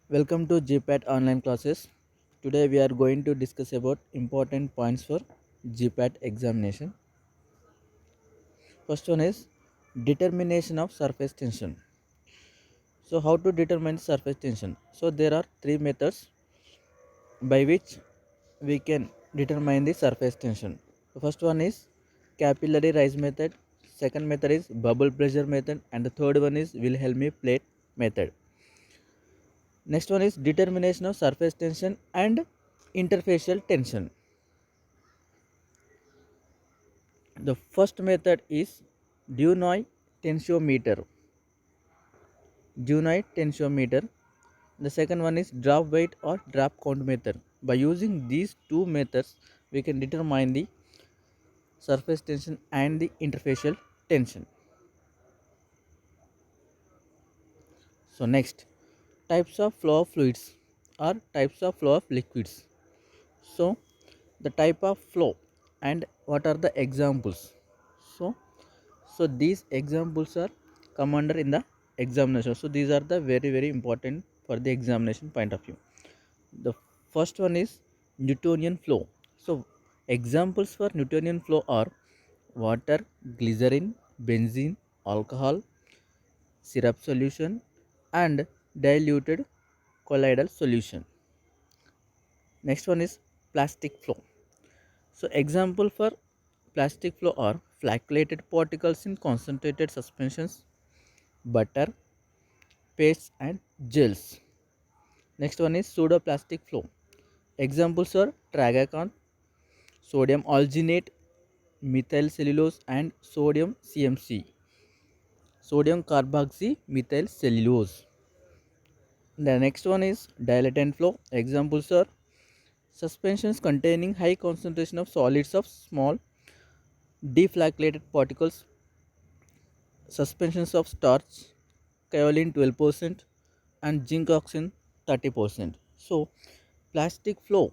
Welcome to GPAT online classes. Today we are going to discuss about important points for GPAT examination. First one is determination of surface tension. So how to determine surface tension? So there are three methods by which we can determine the surface tension. The first one is capillary rise method, second method is bubble pressure method, and the third one is Wilhelmy plate method. Next one is determination of surface tension and interfacial tension. The first method is Dunoy tensiometer. Dunoy tensiometer. The second one is drop weight or drop count method. By using these two methods, we can determine the surface tension and the interfacial tension. So next, types of flow of fluids or types of flow of liquids. So the type of flow and what are the examples. So these examples are come under in the examination. So these are the very important for the examination point of view. The first one is Newtonian flow. So examples for Newtonian flow are water, glycerin, benzene, alcohol, syrup solution, and diluted colloidal solution. Next one is plastic flow. So example for plastic flow are flagellated particles in concentrated suspensions, butter, pastes and gels. Next one is pseudoplastic flow. Examples are tragacanth, sodium alginate, methyl cellulose and sodium CMC, sodium carboxy methyl cellulose. The next one is dilatant flow. Examples are suspensions containing high concentration of solids of small deflagellated particles, suspensions of starch, kaolin 12% and zinc oxide 30%. So plastic flow,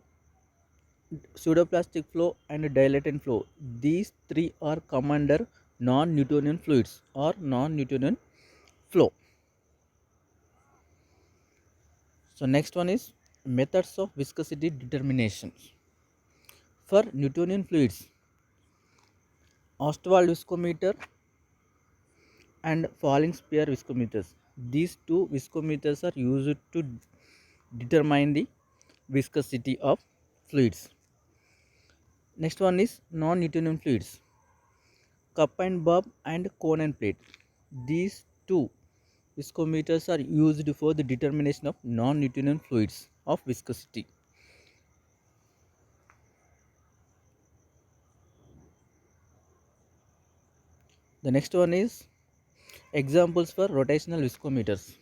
pseudoplastic flow and dilatant flow, these three are come under non-Newtonian fluids or non-Newtonian flow. So next one is methods of viscosity determination. For Newtonian fluids, Ostwald viscometer and falling sphere viscometers. These two viscometers are used to determine the viscosity of fluids. Next one is non-Newtonian fluids, cup and bulb and cone and plate. These two viscometers are used for the determination of non-Newtonian fluids of viscosity. The next one is examples for rotational viscometers.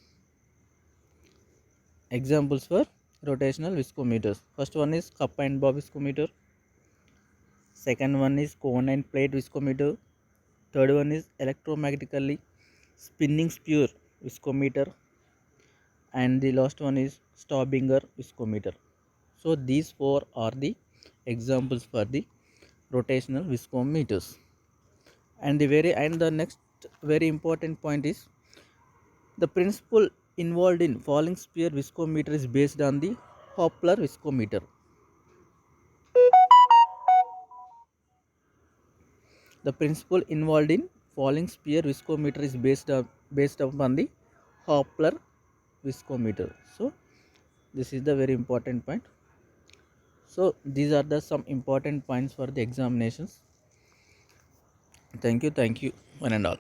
Examples for rotational viscometers. First one is cup and bob viscometer. Second one is cone and plate viscometer. Third one is electromagnetically spinning sphere viscometer. And the last one is Staubinger viscometer. So these four are the examples for the rotational viscometers. And the next very important point is the principle involved in falling sphere viscometer is based on the Hoppler viscometer. The principle involved in falling sphere viscometer is based upon the Hoppler viscometer. So this is the very important point. So these are the some important points for the examinations. Thank you one and all.